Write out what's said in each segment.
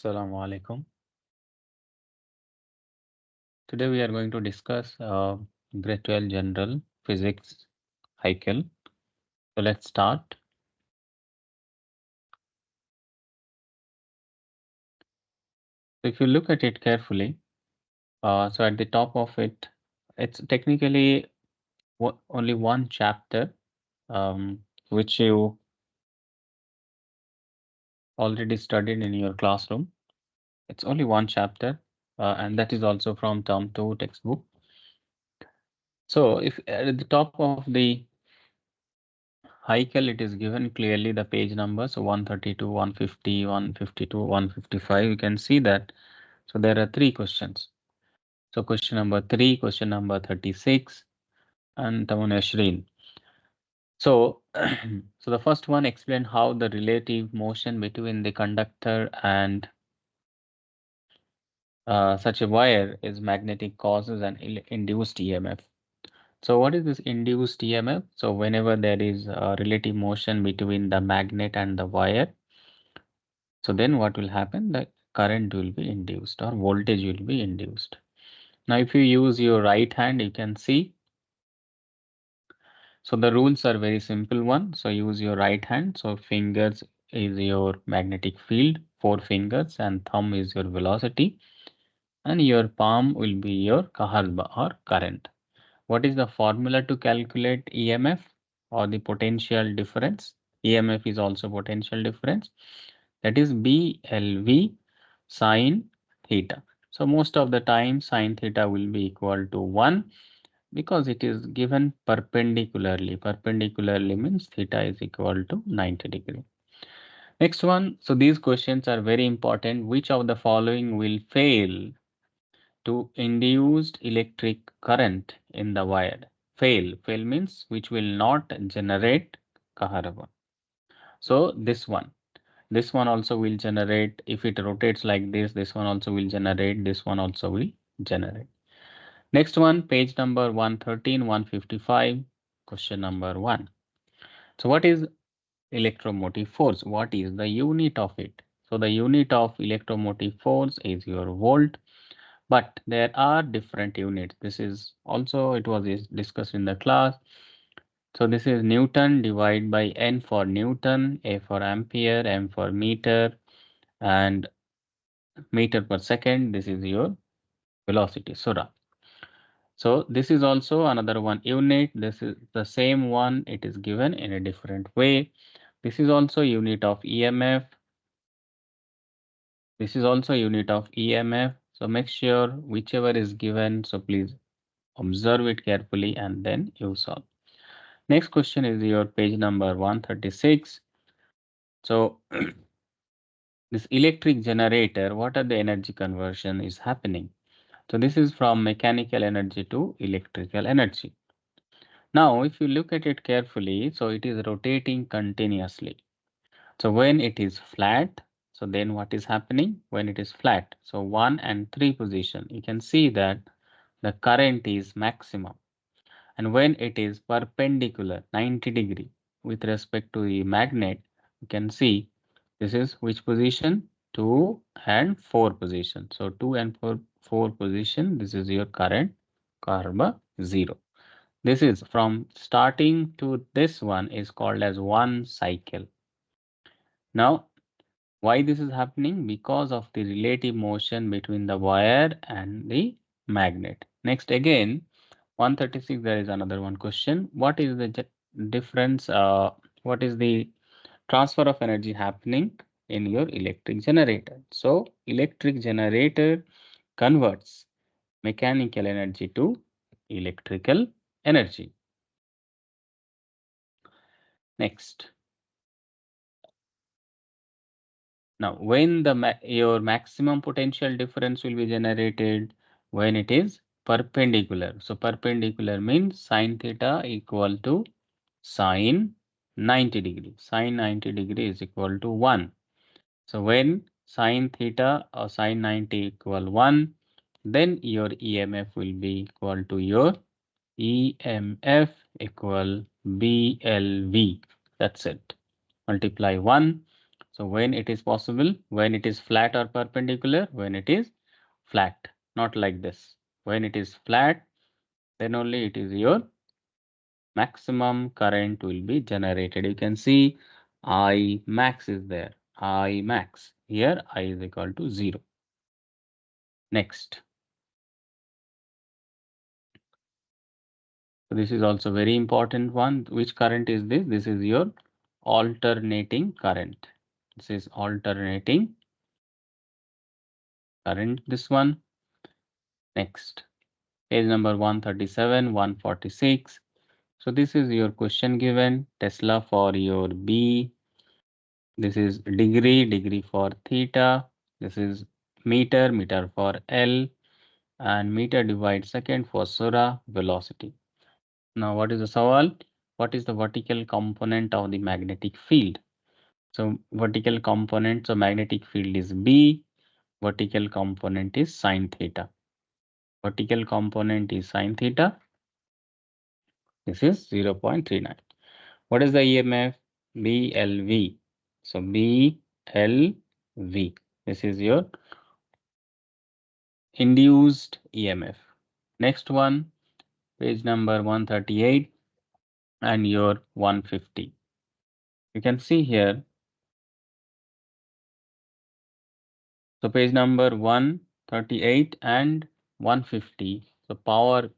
Assalamu alaikum. Today we are going to discuss grade 12 general physics Heikel. So let's start. So if you look at it carefully, so at the top of it, it's technically only one chapter which you already studied in your classroom. It's only one chapter and that is also from term 2 textbook. So if at the top of the Heikel, it is given clearly the page number. So 132, 150, 152, 155. You can see that. So there are three questions. So question number 3, question number 36, and Tamun. So, so the first one explain how the relative motion between the conductor and such a wire is magnetic causes an induced EMF. So what is this induced EMF? So whenever there is a relative motion between the magnet and the wire, so then what will happen? The current will be induced or voltage will be induced. Now, if you use your right hand, you can see. So the rules are very simple one. So use your right hand. So fingers is your magnetic field, 4 fingers, and thumb is your velocity, and your palm will be your kaharba or current. What is the formula to calculate EMF or the potential difference? EMF is also potential difference. That is BLV sine theta. So most of the time sine theta will be equal to 1 because it is given perpendicularly. Perpendicularly means theta is equal to 90 degree. Next one. So these questions are very important. Which of the following will fail to induced electric current in the wire? Fail. Fail means which will not generate kaharaba. So this one. This one also will generate. If it rotates like this one also will generate. This one also will generate. Next one, page number 113, 155, question number 1. So what is electromotive force? What is the unit of it? So the unit of electromotive force is your volt, but there are different units. This is also, it was discussed in the class. So this is Newton divided by N for Newton, A for ampere, M for meter, and meter per second. This is your velocity, Sura. So this is also another one unit. This is the same one. It is given in a different way. This is also unit of EMF. This is also unit of EMF. So make sure whichever is given. So please observe it carefully and then you solve. Next question is your page number 136. So this electric generator, what are the energy conversion is happening? So this is from mechanical energy to electrical energy. Now, if you look at it carefully, so it is rotating continuously. So when it is flat, so then what is happening when it is flat? So 1 and 3 position, you can see that the current is maximum. And when it is perpendicular 90 degree with respect to the magnet, you can see this is which position? 2 and 4 position. So 2 and 4 position, this is your current, karma 0. This is from starting to this one is called as one cycle. Now, why this is happening? Because of the relative motion between the wire and the magnet. Next again, 136, there is another one question. What is the difference? What is the transfer of energy happening in your electric generator? So, electric generator converts mechanical energy to electrical energy. Next. Now, when your maximum potential difference will be generated when it is perpendicular. So perpendicular means sine theta equal to sine 90 degree. Sine 90 degree is equal to 1. So when sine theta or sine 90 equal 1, then your EMF will be equal to your EMF equal BLV. That's it. Multiply 1 So when it is possible, when it is flat or perpendicular, when it is flat, not like this. When it is flat, then only it is your maximum current will be generated. You can see I max is there. I max. Here I is equal to 0. Next. So this is also very important one. Which current is this? This is your alternating current. This is alternating current, this one. Next. Page number 137, 146. So this is your question given. Tesla for your B. This is degree, degree for theta. This is meter, meter for L. And meter divide second for Sura velocity. Now what is the sawal? What is the vertical component of the magnetic field? So vertical component of magnetic field is B. Vertical component is sine theta. Vertical component is sine theta. This is 0.39. What is the EMF? BLV. So BLV. This is your induced EMF. Next one, page number 138 and your 150. You can see here. So page number 138 and 150. So power.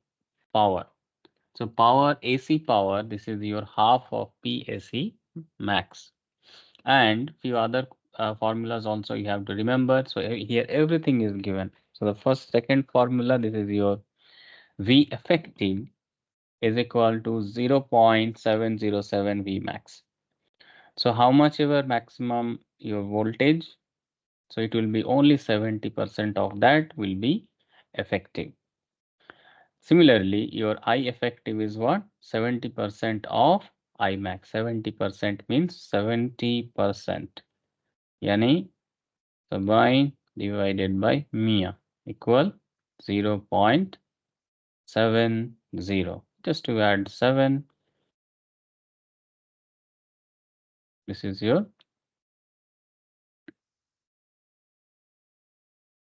So power, AC power, this is your half of PAC max. And few other formulas also you have to remember. So here everything is given. So the second formula, this is your V effective is equal to 0.707 V max. So how much ever maximum your voltage, so it will be only 70% of that will be effective. Similarly, your I effective is what? 70% of I max. 70% means 70%. Yani, so by divided by Mia equal 0.70. Just to add 7, this is 70%.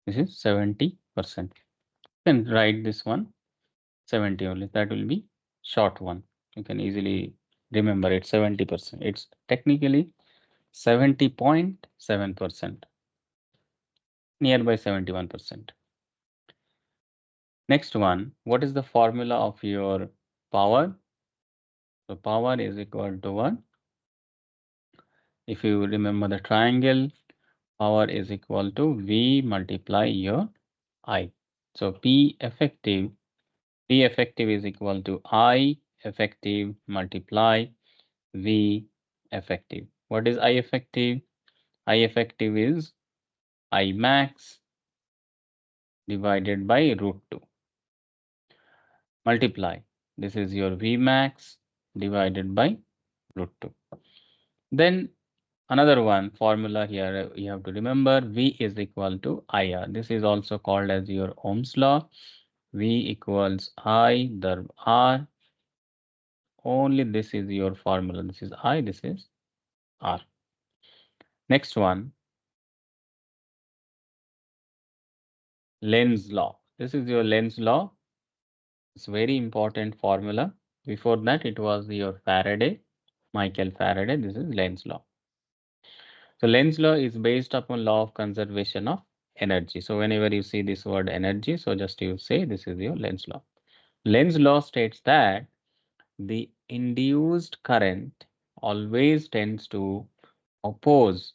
You can write this one 70 only. That will be short one. You can easily remember it 70%. It's technically 70.7%. Nearby 71%. Next one, what is the formula of your power? So power is equal to what? If you remember the triangle, power is equal to V multiply your I. So P effective is equal to I effective multiply V effective. What is I effective? I effective is I max divided by √2. Multiply. This is your V max divided by √2. Then another one formula here you have to remember, V is equal to IR. This is also called as your Ohm's law. V equals I, the R. Only this is your formula. This is I, this is R. Next one, Lenz law. This is your Lenz law. It's very important formula. Before that, it was your Faraday, Michael Faraday. This is Lenz law. So Lenz law is based upon law of conservation of energy. So whenever you see this word energy, so just you say this is your Lenz law. Lenz law states that the induced current always tends to oppose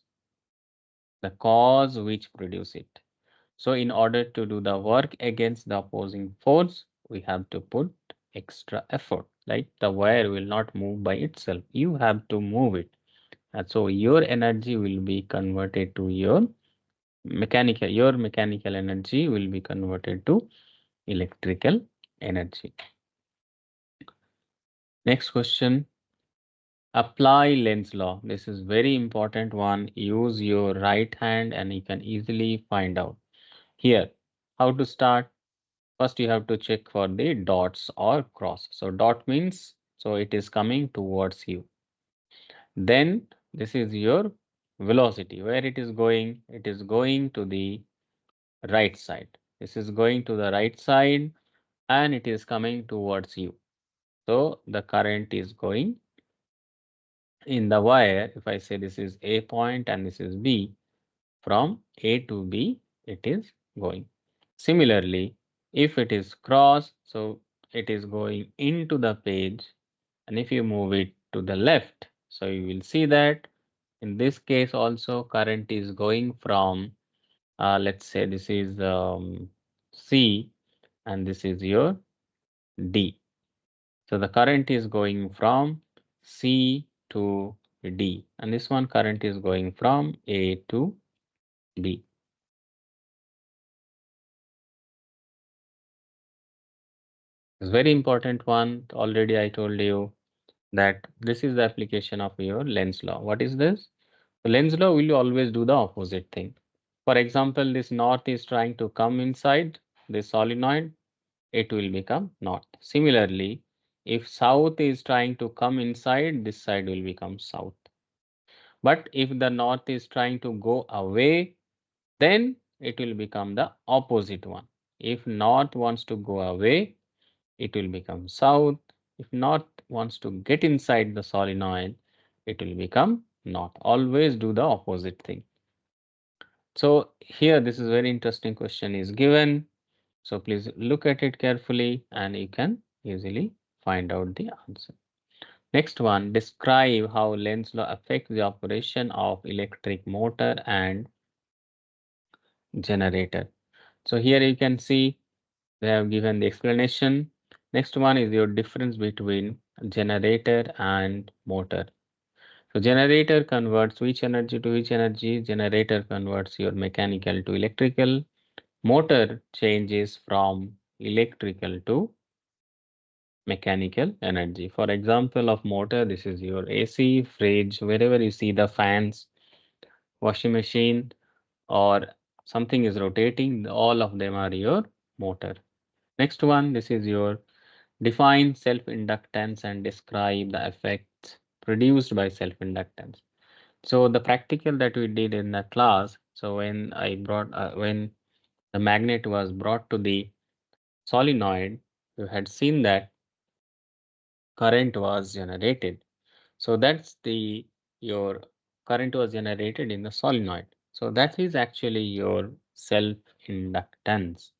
the cause which produce it. So in order to do the work against the opposing force, we have to put extra effort. Like the wire will not move by itself. You have to move it. And so your energy will be converted to your mechanical energy will be converted to electrical energy. Next question. Apply Lenz law. This is very important one. Use your right hand and you can easily find out. Here, how to start? First, you have to check for the dots or cross. So dot means, so it is coming towards you. Then this is your velocity. Where it is going? It is going to the right side. This is going to the right side and it is coming towards you. So the current is going in the wire. If I say this is A point and this is B, from A to B, it is going. Similarly, if it is cross, so it is going into the page, and if you move it to the left, so you will see that in this case also current is going from, let's say this is C and this is your D. So the current is going from C to D, and this one current is going from A to B. It's very important one. Already I told you that this is the application of your Lenz law. What is this? The Lenz law will always do the opposite thing. For example, this north is trying to come inside this solenoid, it will become north. Similarly, if south is trying to come inside, this side will become south. But if the north is trying to go away, then it will become the opposite one. If north wants to go away, it will become south. If north wants to get inside the solenoid, it will become north. Always do the opposite thing. So here this is very interesting question is given. So please look at it carefully and you can easily find out the answer. Next one, describe how Lenz law affects the operation of electric motor and generator. So here you can see they have given the explanation. Next one is your difference between generator and motor. So generator converts which energy to which energy? Generator converts your mechanical to electrical. Motor changes from electrical to mechanical energy. For example of motor, this is your AC, fridge, wherever you see the fans, washing machine or something is rotating, all of them are your motor. Next one, this is your define self-inductance and describe the effects produced by self-inductance. So the practical that we did in the class, so when the magnet was brought to the solenoid, you had seen that current was generated. So that's the your current was generated in the solenoid. So that is actually your self-inductance.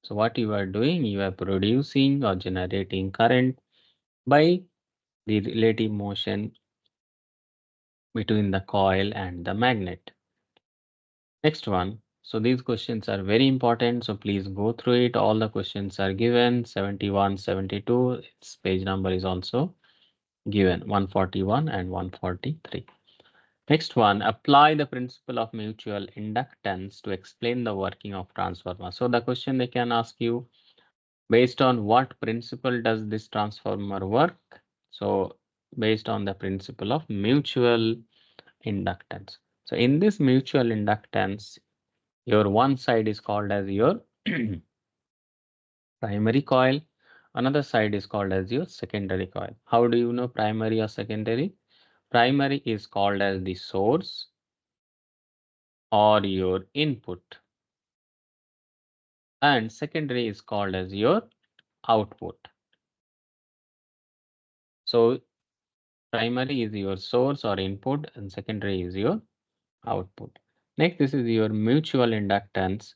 So what you are doing, you are producing or generating current by the relative motion between the coil and the magnet. Next one. So these questions are very important. So please go through it. All the questions are given 71, 72. Its page number is also given 141 and 143. Next one, apply the principle of mutual inductance to explain the working of transformer. So the question they can ask you, based on what principle does this transformer work? So based on the principle of mutual inductance. So in this mutual inductance, your one side is called as your primary coil, another side is called as your secondary coil. How do you know primary or secondary? Primary is called as the source or your input, and secondary is called as your output. So primary is your source or input and secondary is your output. Next, this is your mutual inductance.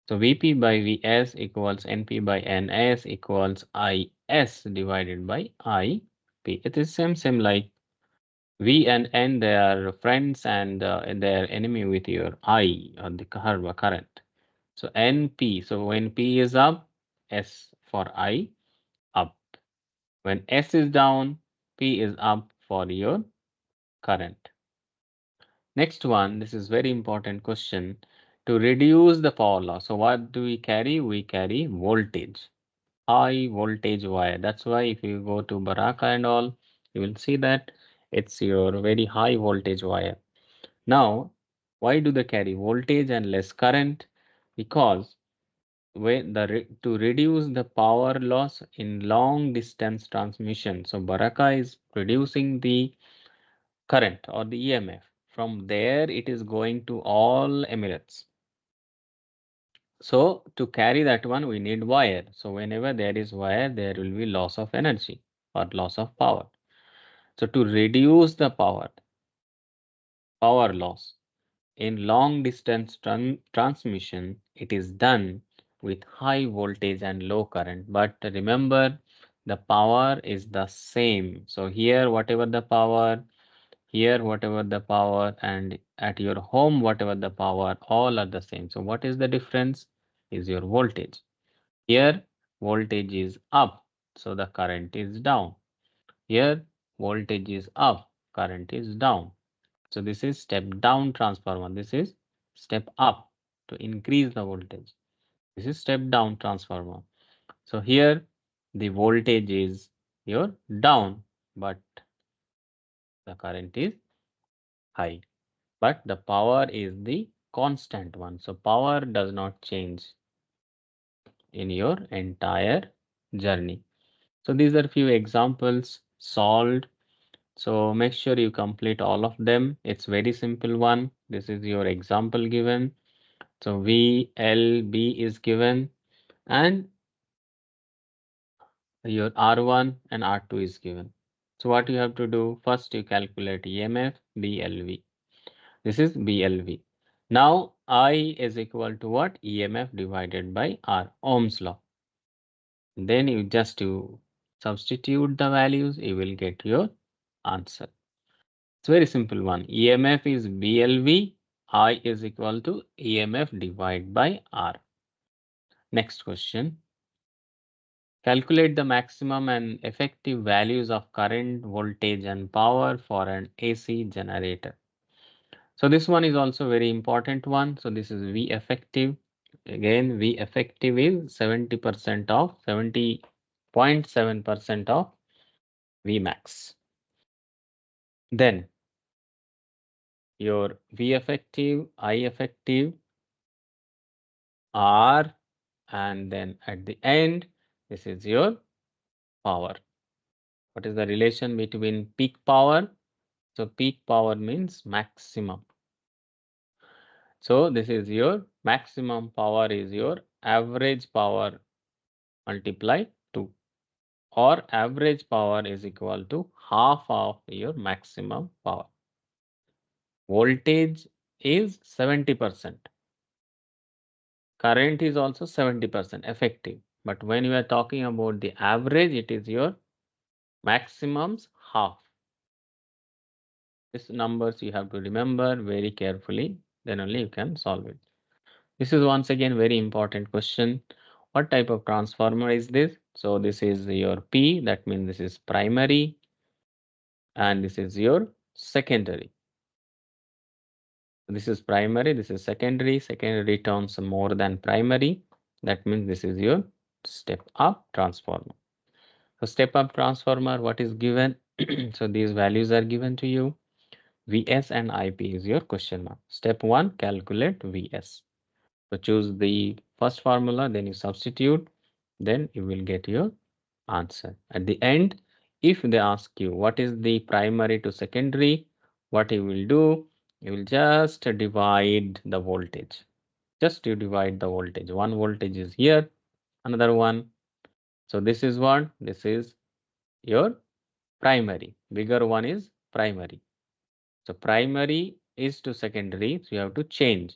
So Vp by Vs equals Np by Ns equals Is divided by Ip. It is same like V and N, they are friends and they are enemy with your I or the current. So Np, so when P is up, S for I up. When S is down, P is up for your current. Next one, this is very important question. To reduce the power loss, so what do we carry? We carry voltage, high voltage wire. That's why if you go to Baraka and all, you will see that it's your very high voltage wire. Now, why do they carry voltage and less current? Because to reduce the power loss in long distance transmission. So Baraka is producing the current or the EMF from there it is going to all Emirates. So to carry that one, we need wire. So whenever there is wire, there will be loss of energy or loss of power. So to reduce the power loss in long distance transmission, it is done with high voltage and low current. But remember, the power is the same. So here, whatever the power, here, whatever the power, and at your home, whatever the power, all are the same. So what is the difference? Is your voltage. Here, voltage is up, so the current is down. Here, voltage is up, current is down. So this is step down transformer. This is step up to increase the voltage. This is step down transformer. So here, the voltage is your down, but the current is high. But the power is the constant one. So power does not change in your entire journey. So these are few examples solved. So make sure you complete all of them. It's very simple one. This is your example given. So VLB is given and your R1 and R2 is given. So what you have to do? First you calculate EMF BLV. This is BLV. Now I is equal to what? EMF divided by R, Ohm's law. Then you substitute the values, you will get your answer. It's very simple one. EMF is BLV, I is equal to EMF divided by R. Next question. Calculate the maximum and effective values of current, voltage and power for an AC generator. So this one is also very important one. So this is V effective. Again, V effective is 70% of 70.7% of V max. Then your V effective, I effective, R, and then at the end, this is your power. What is the relation between peak power? So peak power means maximum. So this is your maximum power is your average power multiplied 2, or average power is equal to half of your maximum power. Voltage is 70%. Current is also 70% effective. But when you are talking about the average, it is your maximum's half. These numbers you have to remember very carefully, then only you can solve it. This is once again very important question. What type of transformer is this? So this is your P, that means this is primary, and this is your secondary. This is primary, this is secondary. Secondary turns more than primary. That means this is your step up transformer. So step up transformer, what is given? So these values are given to you. Vs and Ip is your question mark. Step 1, calculate Vs. So choose the first formula, then you substitute, then you will get your answer. At the end, if they ask you what is the primary to secondary, what you will do, you will just divide the voltage. Just you divide the voltage. One voltage is here, another one. So this is what? This is your primary. Bigger one is primary. So primary is to secondary, so you have to change.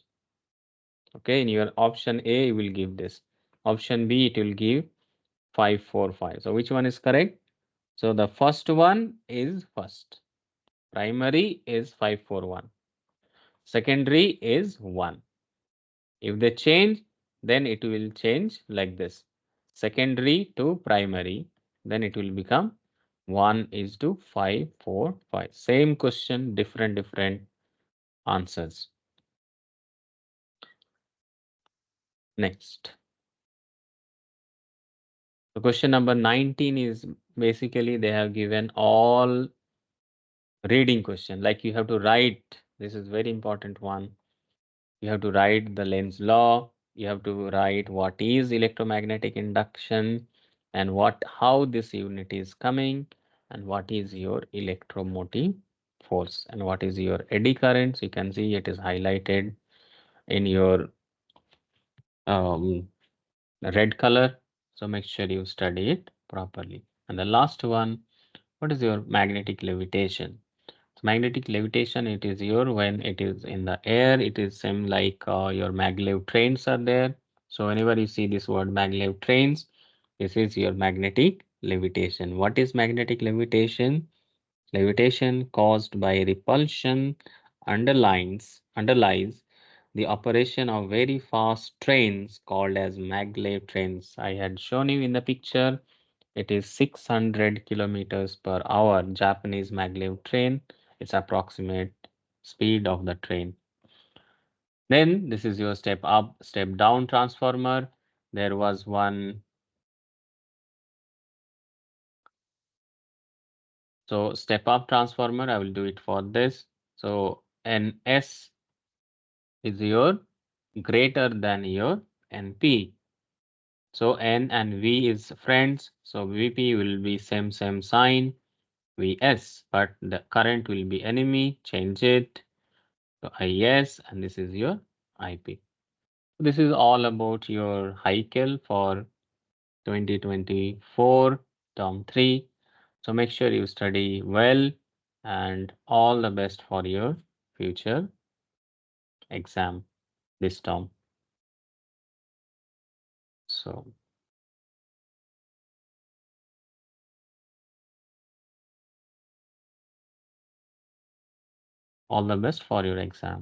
Okay, in your option A, you will give this. Option B, it will give 545. So which one is correct? So the first one is first. Primary is 541. Secondary is 1. If they change, then it will change like this. Secondary to primary, then it will become 1 is to 545. Same question, different answers. Next. So question number 19 is basically they have given all reading question. Like you have to write, this is very important one. You have to write the Lenz law. You have to write what is electromagnetic induction and how this unit is coming and what is your electromotive force. And what is your eddy currents? You can see it is highlighted in your red color. So make sure you study it properly. And the last one, what is your magnetic levitation? So magnetic levitation, it is your when it is in the air, it is same like your maglev trains are there. So whenever you see this word maglev trains, this is your magnetic levitation. What is magnetic levitation? Levitation caused by repulsion underlies the operation of very fast trains called as maglev trains. I had shown you in the picture. It is 600 kilometers per hour Japanese maglev train. It's approximate speed of the train. Then this is your step up, step down transformer. There was one. So step up transformer, I will do it for this. So NS is your greater than your NP. So N and V is friends. So VP will be same sign. Vs, but the current will be enemy. Change it. So IS, and this is your IP. This is all about your Heikel for 2024 term 3. So make sure you study well and all the best for your future exam this term. So all the best for your exam.